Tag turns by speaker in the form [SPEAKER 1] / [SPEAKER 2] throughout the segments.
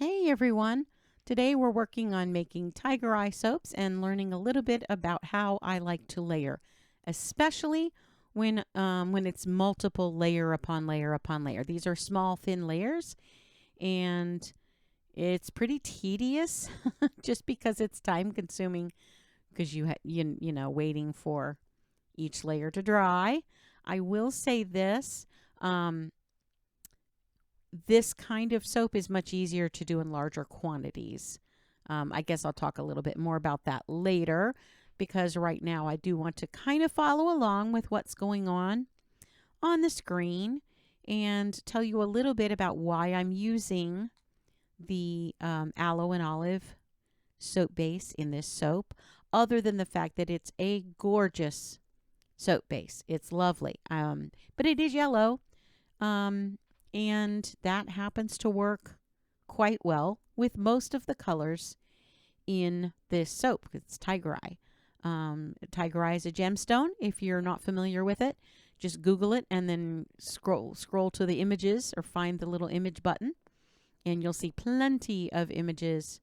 [SPEAKER 1] Hey everyone! Today we're working on making tiger eye soaps and learning a little bit about how I like to layer, especially when it's multiple layer upon layer upon layer. These are small thin layers and it's pretty tedious just because it's time consuming because you know waiting for each layer to dry. I will say this. This kind of soap is much easier to do in larger quantities. I guess I'll talk a little bit more about that later because right now I do want to kind of follow along with what's going on the screen and tell you a little bit about why I'm using the aloe and olive soap base in this soap, other than the fact that it's a gorgeous soap base. It's lovely, but it is yellow. And that happens to work quite well with most of the colors in this soap. It's Tiger Eye. Tiger Eye is a gemstone. If you're not familiar with it, just Google it and then scroll to the images or find the little image button, and you'll see plenty of images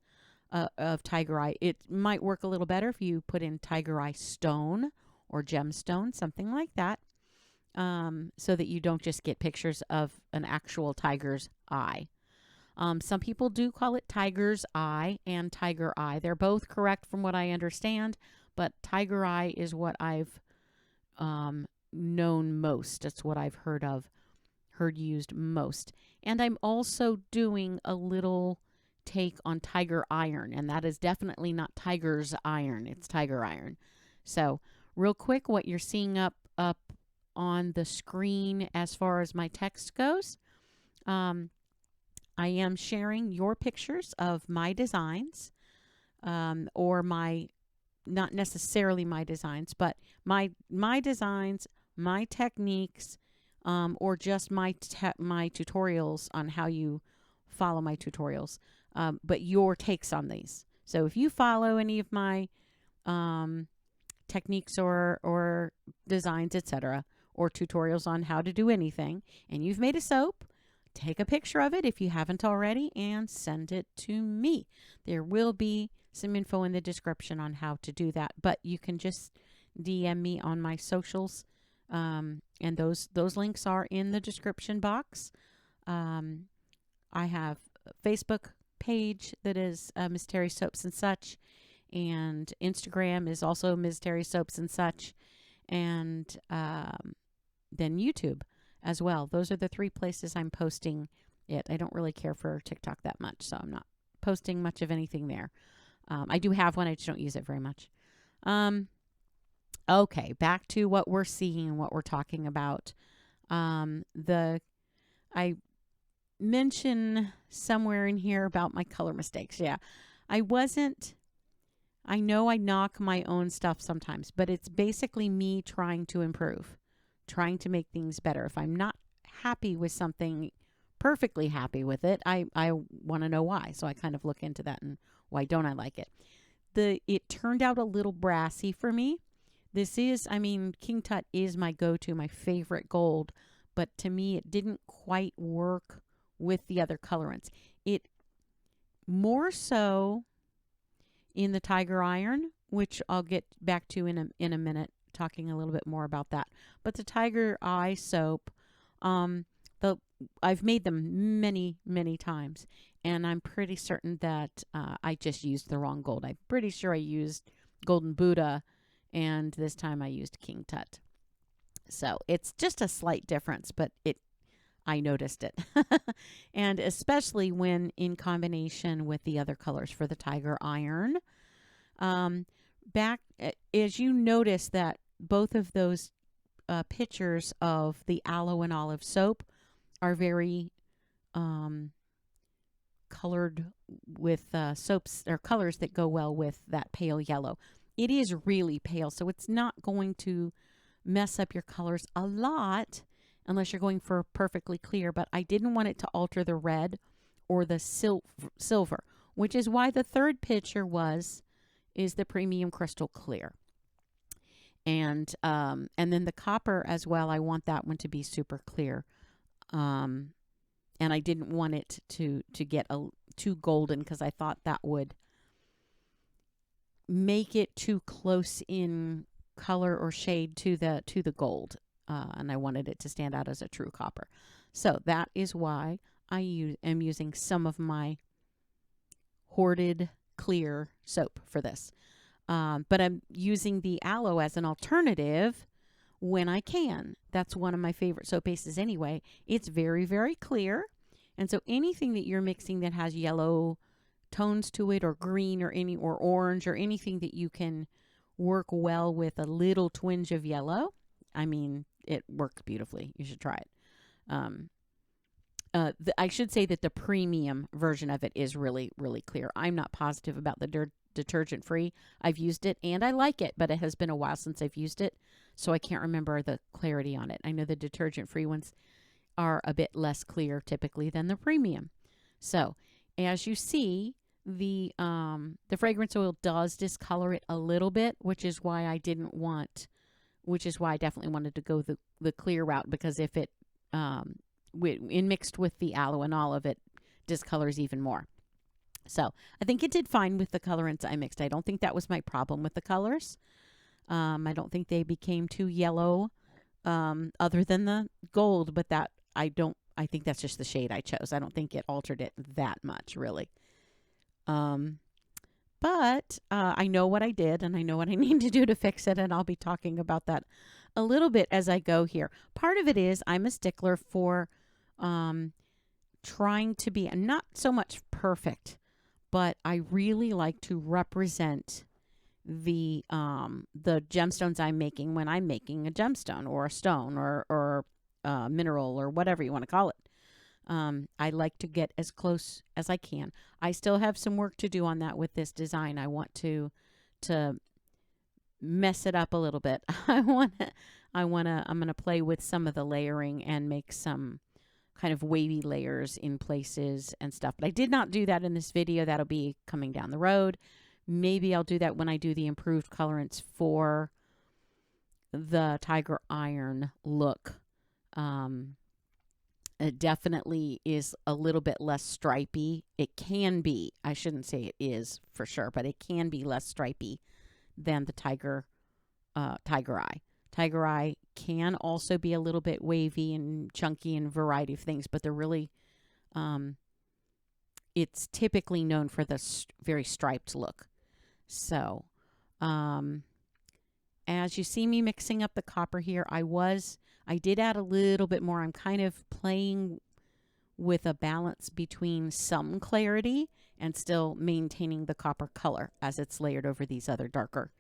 [SPEAKER 1] of Tiger Eye. It might work a little better if you put in Tiger Eye stone or gemstone, something like that. So that you don't just get pictures of an actual tiger's eye. Some people do call it tiger's eye and tiger eye. They're both correct from what I understand, but tiger eye is what I've known most. That's what I've heard used most. And I'm also doing a little take on tiger iron, and that is definitely not tiger's iron. It's tiger iron. So real quick, what you're seeing up on the screen as far as my text goes. I am sharing your pictures of my designs, or not necessarily my designs, but my designs, my techniques, or just my tutorials on how you follow my tutorials, but your takes on these. So if you follow any of my techniques or designs, etc., or tutorials on how to do anything, and you've made a soap, take a picture of it if you haven't already and send it to me. There will be some info in the description on how to do that, but you can just DM me on my socials, and those links are in the description box. I have a Facebook page that is Miss Terry Soaps and Such, and Instagram is also Ms. Terry Soaps and Such, and then YouTube as well. Those are the three places I'm posting it. I don't really care for TikTok that much, so I'm not posting much of anything there. I do have one, I just don't use it very much. Okay, back to what we're seeing and what we're talking about. I mention somewhere in here about my color mistakes. Yeah, I know I knock my own stuff sometimes, but it's basically me trying to improve, trying to make things better. If I'm not happy with something, perfectly happy with it, I want to know why. So I kind of look into that and why don't I like it. It turned out a little brassy for me. King Tut is my go-to, my favorite gold, but to me it didn't quite work with the other colorants. It more so in the Tiger Iron, which I'll get back to in a minute, talking a little bit more about that. But the Tiger Eye soap, I've made them many times, and I'm pretty certain that I just used the wrong gold. I'm pretty sure I used Golden Buddha, and this time I used King Tut. So it's just a slight difference, but I noticed it. And especially when in combination with the other colors for the Tiger Iron. As you notice that both of those pictures of the aloe and olive soap are very colored with soaps or colors that go well with that pale yellow. It is really pale, so it's not going to mess up your colors a lot unless you're going for perfectly clear, but I didn't want it to alter the red or the silver, which is why the third picture is the premium crystal clear. And then the copper as well, I want that one to be super clear. And I didn't want it to get too golden because I thought that would make it too close in color or shade to the gold, and I wanted it to stand out as a true copper. So that is why I am using some of my hoarded clear soap for this. But I'm using the aloe as an alternative when I can. That's one of my favorite soap bases anyway. It's very, very clear. And so anything that you're mixing that has yellow tones to it, or green, or orange, or anything that you can work well with a little twinge of yellow, I mean, it works beautifully. You should try it. I should say that the premium version of it is really, really clear. I'm not positive about the detergent free. I've used it and I like it, but it has been a while since I've used it, so I can't remember the clarity on it. I know the detergent free ones are a bit less clear typically than the premium. So as you see, the fragrance oil does discolor it a little bit, which is why I definitely wanted to go the clear route, because if it mixed with the aloe and all of it discolors even more. So I think it did fine with the colorants I mixed. I don't think that was my problem with the colors. I don't think they became too yellow, other than the gold, but I think that's just the shade I chose. I don't think it altered it that much, really. But I know what I did, and I know what I need to do to fix it, and I'll be talking about that a little bit as I go here. Part of it is I'm a stickler for trying to be not so much perfect, but I really like to represent the gemstones I'm making when I'm making a gemstone or a stone or mineral or whatever you want to call it. I like to get as close as I can. I still have some work to do on that with this design. I want to mess it up a little bit. I'm gonna play with some of the layering and make some kind of wavy layers in places and stuff. But I did not do that in this video. That'll be coming down the road. Maybe I'll do that when I do the improved colorants for the Tiger Iron look. It definitely is a little bit less stripy. It can be. I shouldn't say it is for sure, but it can be less stripy than the Tiger Eye. Tiger Eye can also be a little bit wavy and chunky and a variety of things, but they're really, it's typically known for the very striped look. So, as you see me mixing up the copper here, I did add a little bit more. I'm kind of playing with a balance between some clarity and still maintaining the copper color as it's layered over these other darker,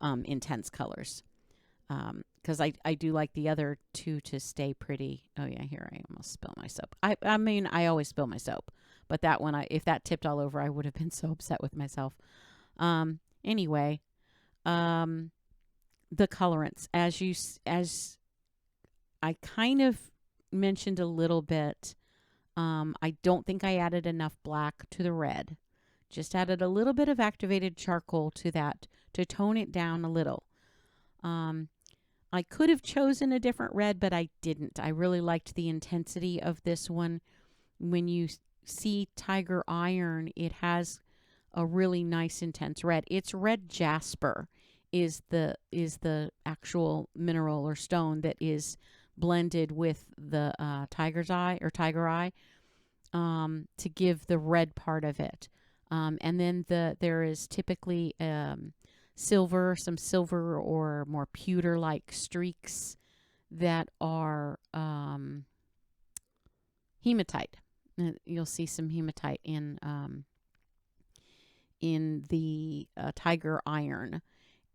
[SPEAKER 1] intense colors. Because I do like the other two to stay pretty. Oh yeah, here I almost spilled my soap. I mean, I always spill my soap, but that one, if that tipped all over, I would have been so upset with myself. Anyway, the colorants, as I kind of mentioned a little bit, I don't think I added enough black to the red. Just added a little bit of activated charcoal to that to tone it down a little. I could have chosen a different red, but I didn't. I really liked the intensity of this one. When you see Tiger Iron, it has a really nice intense red. It's red jasper is the actual mineral or stone that is blended with the Tiger Eye to give the red part of it. And then there is typically some silver or more pewter-like streaks that are hematite. You'll see some hematite in the Tiger Iron,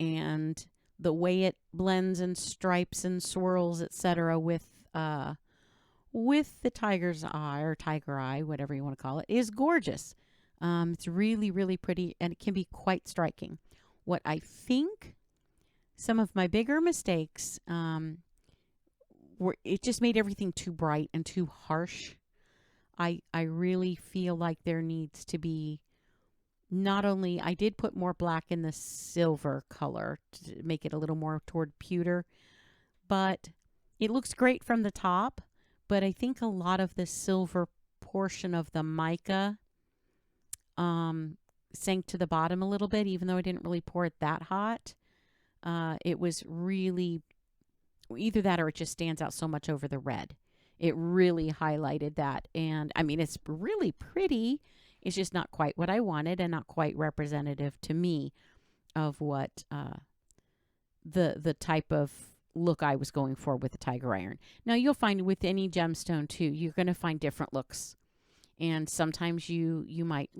[SPEAKER 1] and the way it blends and stripes and swirls, etc., with the tiger's eye or Tiger Eye, whatever you want to call it, is gorgeous. It's really, really pretty, and it can be quite striking. What I think some of my bigger mistakes were, it just made everything too bright and too harsh. I really feel like there needs to be, not only, I did put more black in the silver color to make it a little more toward pewter, but it looks great from the top, but I think a lot of the silver portion of the mica sank to the bottom a little bit, even though I didn't really pour it that hot. It was really either that or it just stands out so much over the red. It really highlighted that. And I mean, it's really pretty. It's just not quite what I wanted and not quite representative to me of what the type of look I was going for with the tiger iron. Now, you'll find with any gemstone too, you're going to find different looks. And sometimes you might,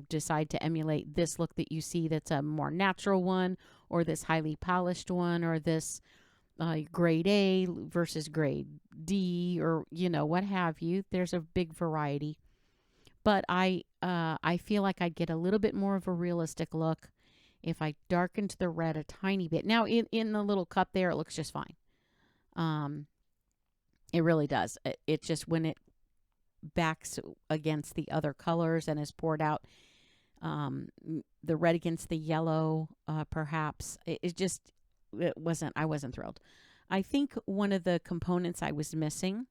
[SPEAKER 1] decide to emulate this look that you see that's a more natural one, or this highly polished one, or this grade A versus grade D, or what have you. There's a big variety, but I feel like I'd get a little bit more of a realistic look if I darkened the red a tiny bit. Now in the little cup there, it looks just fine. It really does. It just, when it backs against the other colors and is poured out, the red against the yellow, perhaps I wasn't thrilled. I think one of the components I was missing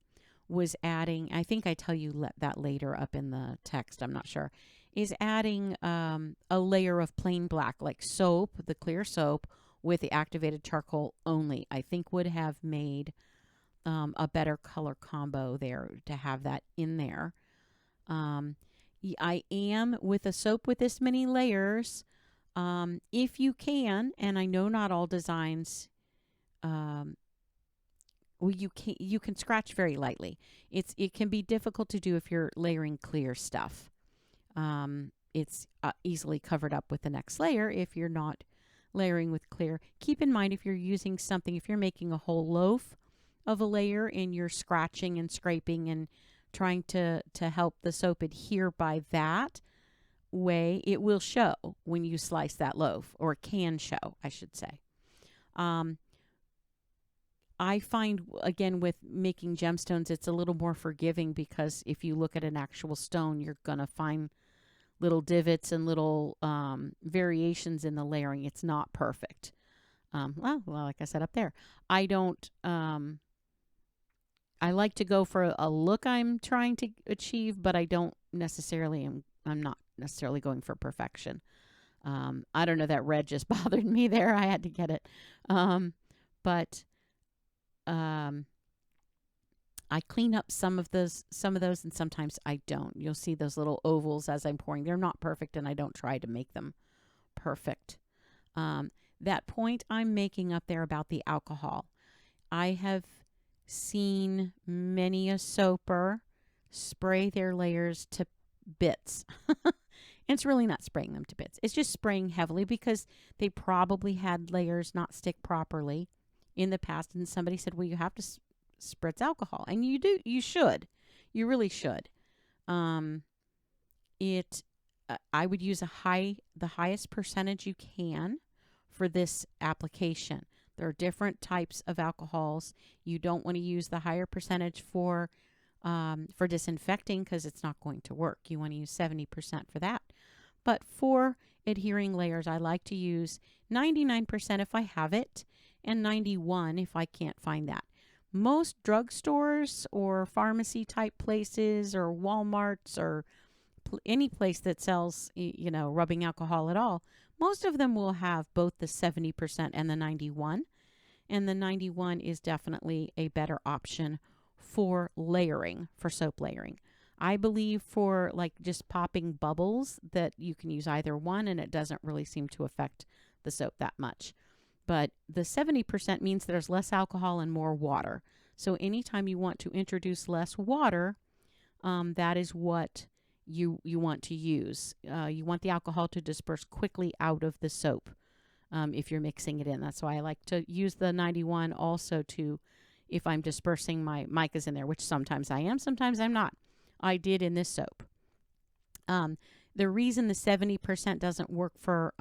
[SPEAKER 1] was adding, I think I tell you that later up in the text, I'm not sure, is adding a layer of plain black, like soap, the clear soap, with the activated charcoal only. I think would have made a better color combo there to have that in there. I am with a soap with this many layers. If you can, and I know not all designs, you can scratch very lightly. It can be difficult to do if you're layering clear stuff. It's easily covered up with the next layer if you're not layering with clear. Keep in mind, if you're using something, if you're making a whole loaf of a layer and you're scratching and scraping and trying to help the soap adhere by that way, it will show when you slice that loaf, or can show, I should say. I find, again, with making gemstones, it's a little more forgiving, because if you look at an actual stone, you're going to find little divots and little variations in the layering. It's not perfect. Well, like I said up there, I don't... I like to go for a look I'm trying to achieve, but I don't necessarily, I'm not necessarily going for perfection. I don't know, that red just bothered me there. I had to get it. But I clean up some of those, and sometimes I don't. You'll see those little ovals as I'm pouring. They're not perfect, and I don't try to make them perfect. That point I'm making up there about the alcohol, I have seen many a soaper spray their layers to bits. It's really not spraying them to bits. It's just spraying heavily because they probably had layers not stick properly in the past, and somebody said, well, you have to spritz alcohol. And you do. You should. You really should. I would use the highest percentage you can for this application. There are different types of alcohols. You don't want to use the higher percentage for disinfecting, because it's not going to work. You want to use 70% for that. But for adhering layers, I like to use 99% if I have it, and 91% if I can't find that. Most drugstores or pharmacy type places, or Walmarts, or any place that sells, rubbing alcohol at all, most of them will have both the 70% and the 91%. And the 91% is definitely a better option for layering, for soap layering. I believe for like just popping bubbles that you can use either one, and it doesn't really seem to affect the soap that much. But the 70% means there's less alcohol and more water. So anytime you want to introduce less water, that is what you want to use. You want the alcohol to disperse quickly out of the soap if you're mixing it in. That's why I like to use the 91% also to, if I'm dispersing my micas in there, which sometimes I am, sometimes I'm not. I did in this soap. The reason the 70% doesn't work for,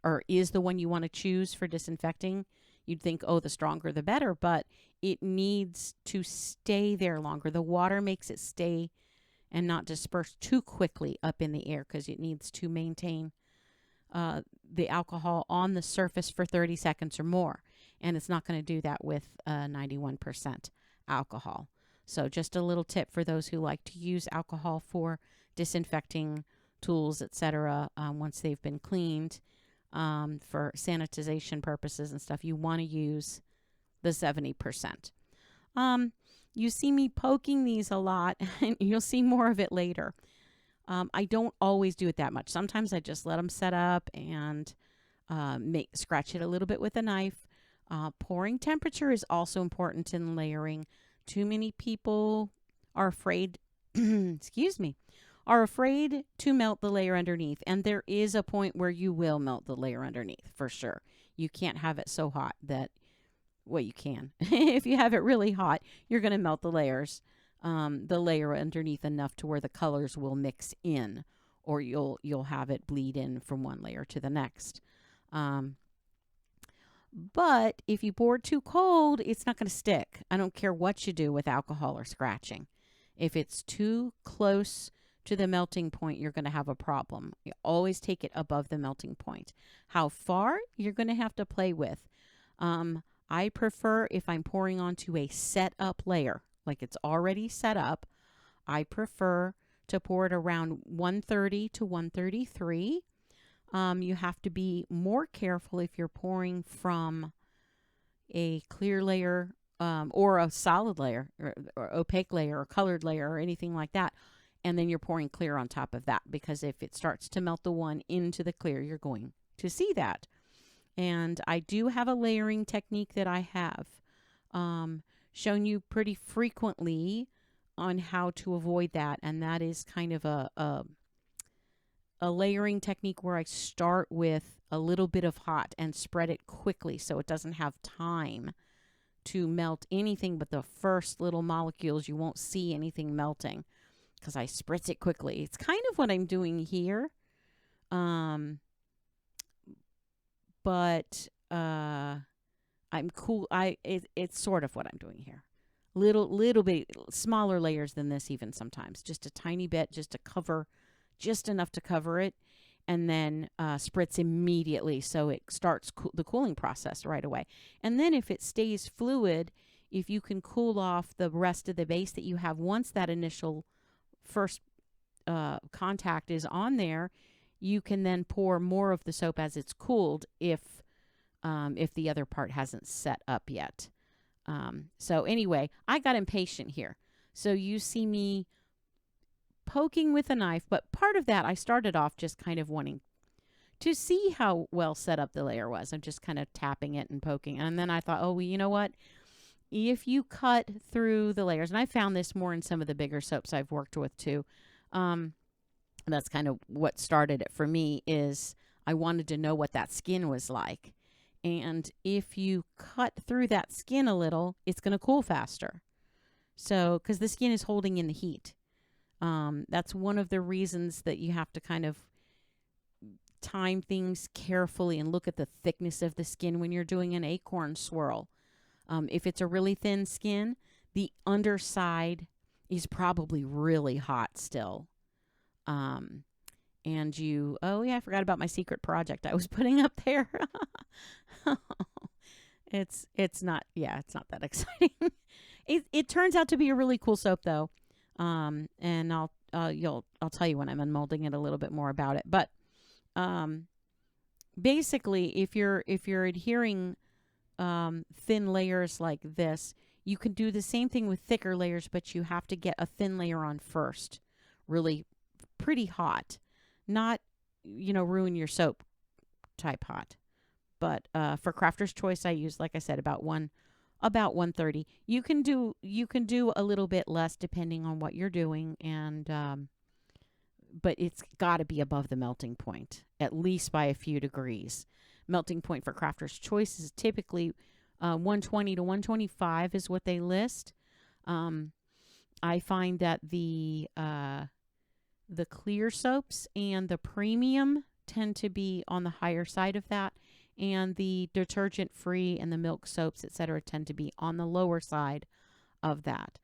[SPEAKER 1] or is the one you want to choose for disinfecting, you'd think, oh, the stronger the better, but it needs to stay there longer. The water makes it stay and not disperse too quickly up in the air, because it needs to maintain the alcohol on the surface for 30 seconds or more. And it's not going to do that with 91% alcohol. So just a little tip for those who like to use alcohol for disinfecting tools, etc. Once they've been cleaned for sanitization purposes and stuff, you want to use the 70%. You see me poking these a lot, and you'll see more of it later. I don't always do it that much. Sometimes I just let them set up and scratch it a little bit with a knife. Pouring temperature is also important in layering. Too many people are afraid, excuse me, are afraid to melt the layer underneath. And there is a point where you will melt the layer underneath, for sure. You can't have it so hot that, well, you can. If you have it really hot, you're going to melt the layers, the layer underneath enough to where the colors will mix in, or you'll have it bleed in from one layer to the next. But if you pour too cold, it's not going to stick. I don't care what you do with alcohol or scratching. If it's too close to the melting point, you're going to have a problem. You always take it above the melting point. How far, you're going to have to play with. I prefer, if I'm pouring onto a set up layer, like it's already set up, I prefer to pour it around 130 to 133. You have to be more careful if you're pouring from a clear layer or a solid layer or opaque layer or colored layer or anything like that. And then you're pouring clear on top of that, because if it starts to melt the one into the clear, you're going to see that. And I do have a layering technique that I have shown you pretty frequently on how to avoid that. And that is kind of a layering technique where I start with a little bit of hot and spread it quickly so it doesn't have time to melt anything but the first little molecules. You won't see anything melting because I spritz it quickly. It's kind of what I'm doing here. But I'm cool. It's sort of what I'm doing here. Little bit smaller layers than this even sometimes. Just a tiny bit, just to cover, just enough to cover it, and then spritz immediately so it starts the cooling process right away. And then if it stays fluid, if you can cool off the rest of the base that you have once that initial first contact is on there, you can then pour more of the soap as it's cooled if the other part hasn't set up yet. So anyway, I got impatient here. So you see me poking with a knife, but part of that I started off just kind of wanting to see how well set up the layer was. I'm just kind of tapping it and poking. And then I thought, oh, well, you know what? If you cut through the layers, and I found this more in some of the bigger soaps I've worked with too, that's kind of what started it for me, is I wanted to know what that skin was like. And if you cut through that skin a little, it's going to cool faster. So, because the skin is holding in the heat. That's one of the reasons that you have to kind of time things carefully and look at the thickness of the skin when you're doing an acorn swirl. If it's a really thin skin, the underside is probably really hot still. And oh yeah, I forgot about my secret project I was putting up there. It's not that exciting. It turns out to be a really cool soap though. And I'll tell you when I'm unmolding it a little bit more about it. But basically, if you're adhering thin layers like this, you can do the same thing with thicker layers, but you have to get a thin layer on first, really pretty hot, not ruin your soap type hot. But for Crafter's Choice, I use, like I said, about 130. You can do a little bit less depending on what you're doing, and but it's got to be above the melting point, at least by a few degrees. Melting point for Crafter's Choice is typically 120 to 125 is what they list. I find that the clear soaps and the premium tend to be on the higher side of that, and the detergent-free and the milk soaps, etc., tend to be on the lower side of that.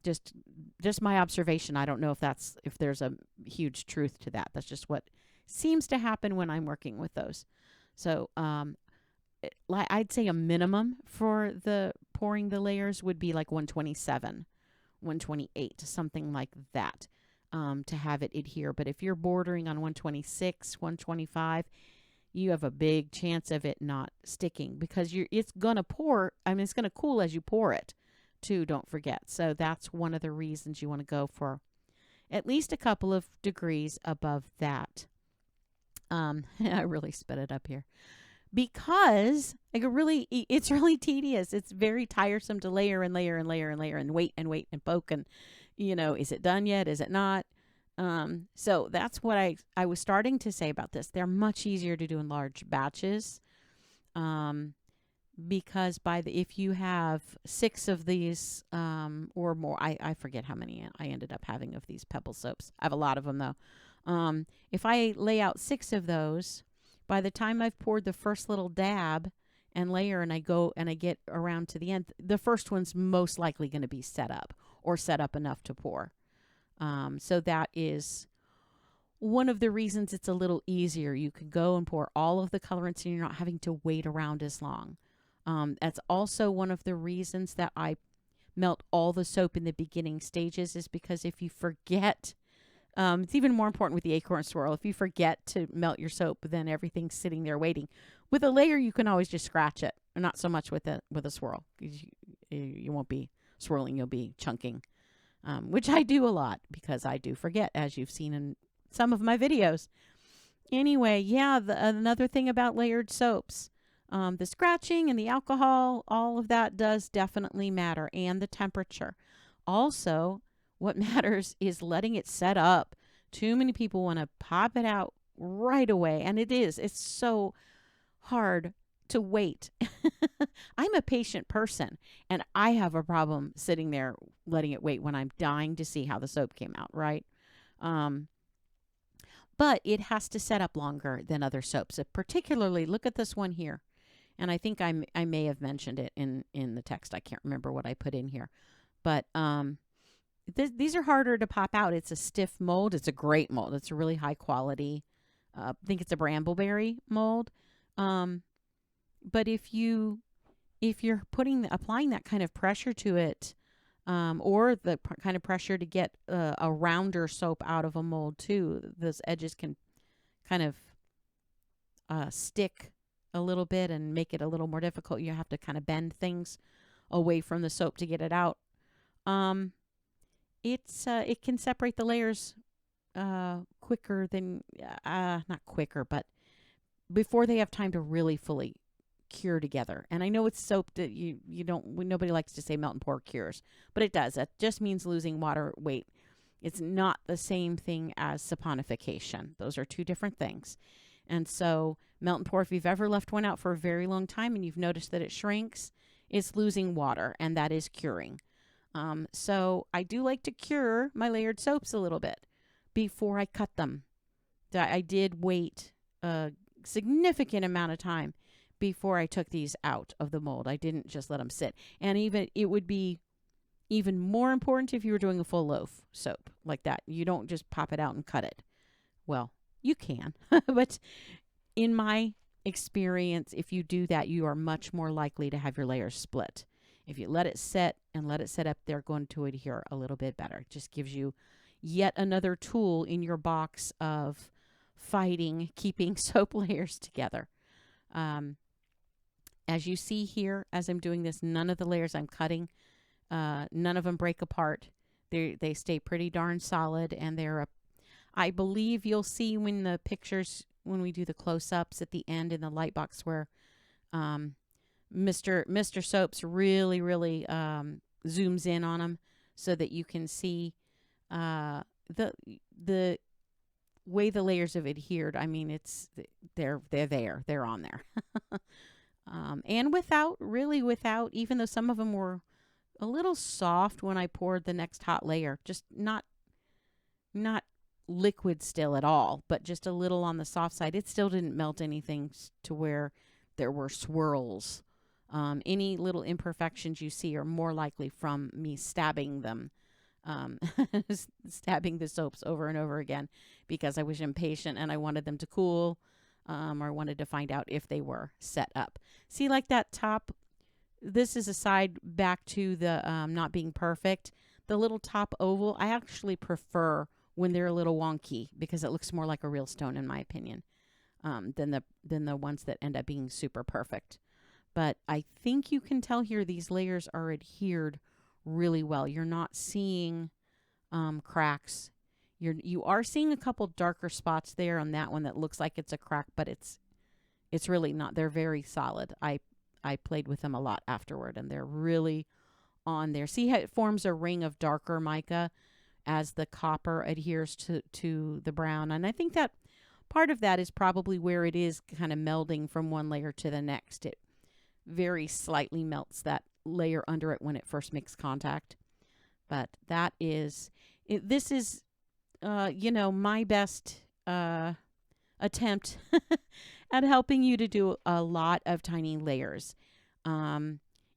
[SPEAKER 1] Just my observation. I don't know if there's a huge truth to that. That's just what seems to happen when I'm working with those. So I'd say a minimum for the pouring the layers would be like 127, 128, something like that. to have it adhere. But if you're bordering on 126, 125, you have a big chance of it not sticking because it's going to pour. I mean, it's going to cool as you pour it too, don't forget. So that's one of the reasons you want to go for at least a couple of degrees above that. I really sped it up here because it's really tedious. It's very tiresome to layer and layer and layer and layer and wait and poke and, is it done yet? Is it not? So that's what I was starting to say about this. They're much easier to do in large batches. Because if you have 6 of these, or more, I forget how many I ended up having of these pebble soaps. I have a lot of them though. If I lay out 6 of those, by the time I've poured the first little dab and layer and I go and I get around to the end, the first one's most likely going to be set up or set up enough to pour. So that is one of the reasons it's a little easier. You can go and pour all of the colorants and you're not having to wait around as long. That's also one of the reasons that I melt all the soap in the beginning stages, is because if you forget, it's even more important with the acorn swirl. If you forget to melt your soap, then everything's sitting there waiting. With a layer, you can always just scratch it. Not so much with a swirl. You won't be swirling, you'll be chunking, which I do a lot because I do forget, as you've seen in some of my videos. Anyway, yeah, another thing about layered soaps. The scratching and the alcohol, all of that does definitely matter, and the temperature. Also, what matters is letting it set up. Too many people want to pop it out right away, and it's so hard to wait. I'm a patient person, and I have a problem sitting there letting it wait when I'm dying to see how the soap came out, right? But it has to set up longer than other soaps. Particularly, look at this one here. And I think I may have mentioned it in the text. I can't remember what I put in here. But these are harder to pop out. It's a stiff mold. It's a great mold. It's a really high quality. I think it's a brambleberry mold. But if you're applying that kind of pressure to it, or the kind of pressure to get a rounder soap out of a mold too, those edges can kind of stick a little bit and make it a little more difficult. You have to kind of bend things away from the soap to get it out. It can separate the layers quicker than not quicker, but before they have time to really fully cure together. And I know it's soap that nobody likes to say melt and pour cures, but it does. That just means losing water weight. It's not the same thing as saponification. Those are two different things. And so melt and pour, if you've ever left one out for a very long time and you've noticed that it shrinks, it's losing water, and that is curing. So I do like to cure my layered soaps a little bit before I cut them. I did wait a significant amount of time before I took these out of the mold. I didn't just let them sit. And it would be even more important if you were doing a full loaf soap like that. You don't just pop it out and cut it. Well, you can, but in my experience, if you do that, you are much more likely to have your layers split. If you let it set and let it set up, they're going to adhere a little bit better. It just gives you yet another tool in your box of keeping soap layers together. As you see here, as I'm doing this, none of the layers I'm cutting, none of them break apart. They stay pretty darn solid, and I believe you'll see when we do the close-ups at the end in the light box where Mr. Soaps really, really zooms in on them so that you can see the way the layers have adhered. I mean, they're there. They're on there. And without, even though some of them were a little soft when I poured the next hot layer, just not liquid still at all, but just a little on the soft side. It still didn't melt anything to where there were swirls. Any little imperfections you see are more likely from me stabbing them, stabbing the soaps over and over again because I was impatient and I wanted them to cool, or wanted to find out if they were set up. See, like that top, this is a side back to the not being perfect. The little top oval, I actually prefer when they're a little wonky, because it looks more like a real stone in my opinion, than the ones that end up being super perfect. But I think you can tell here these layers are adhered really well. You're not seeing cracks. You are seeing a couple darker spots there on that one that looks like it's a crack, but it's really not. They're very solid. I played with them a lot afterward, and they're really on there. See how it forms a ring of darker mica as the copper adheres to the brown. And I think that part of that is probably where it is kind of melding from one layer to the next. It very slightly melts that layer under it when it first makes contact. But that is it. This is, my best attempt at helping you to do a lot of tiny layers.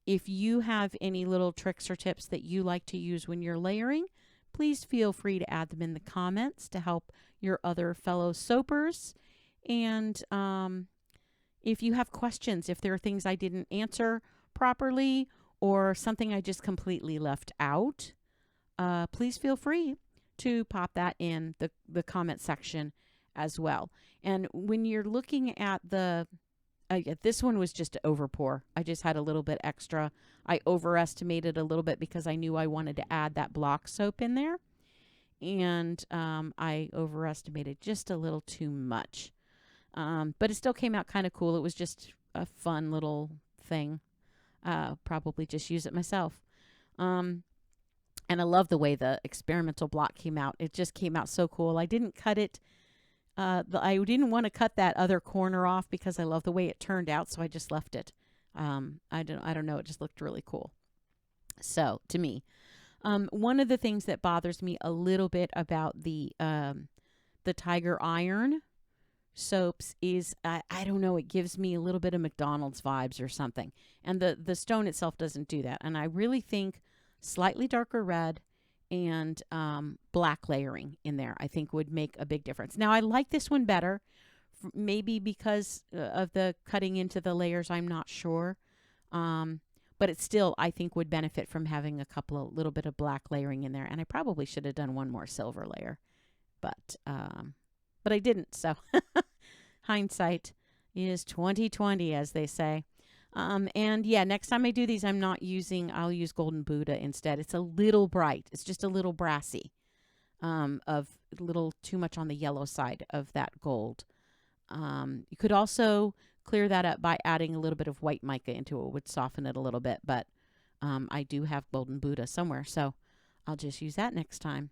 [SPEAKER 1] If you have any little tricks or tips that you like to use when you're layering, please feel free to add them in the comments to help your other fellow soapers. And if you have questions, if there are things I didn't answer properly or something I just completely left out, please feel free to pop that in the comment section as well. And when you're looking at this one was just over pour. I just had a little bit extra. I overestimated a little bit because I knew I wanted to add that block soap in there. And I overestimated just a little too much. But it still came out kind of cool. It was just a fun little thing. Probably just use it myself. And I love the way the experimental block came out. It just came out so cool. I didn't cut it. I didn't want to cut that other corner off because I love the way it turned out, so I just left it. I don't know. It just looked really cool. So to me, one of the things that bothers me a little bit about the Tiger Iron soaps is I don't know. It gives me a little bit of McDonald's vibes or something, and the stone itself doesn't do that. And I really think slightly darker red and black layering in there, I think, would make a big difference. Now, I like this one better, maybe because of the cutting into the layers. I'm not sure. But it still, I think, would benefit from having a little bit of black layering in there. And I probably should have done one more silver layer. But I didn't. So hindsight is 20/20, as they say. And yeah, next time I do these, I'll use Golden Buddha instead. It's a little bright. It's just a little brassy, of a little too much on the yellow side of that gold. You could also clear that up by adding a little bit of white mica into it. It would soften it a little bit, but I do have Golden Buddha somewhere, so I'll just use that next time.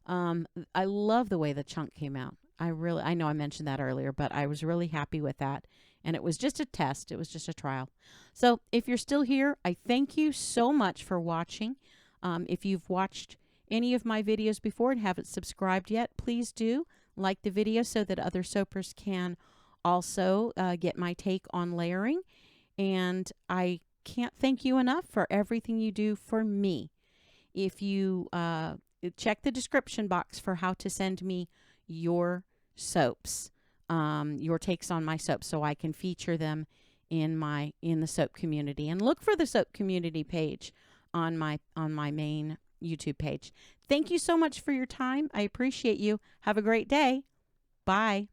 [SPEAKER 1] I love the way the chunk came out. I know I mentioned that earlier, but I was really happy with that. And it was just a test. It was just a trial. So if you're still here, I thank you so much for watching. If you've watched any of my videos before and haven't subscribed yet, please do like the video so that other soapers can also get my take on layering. And I can't thank you enough for everything you do for me. If you check the description box for how to send me your soaps, your takes on my soaps, so I can feature them in the soap community. And look for the soap community page on my main YouTube page. Thank you so much for your time. I appreciate you. Have a great day. Bye.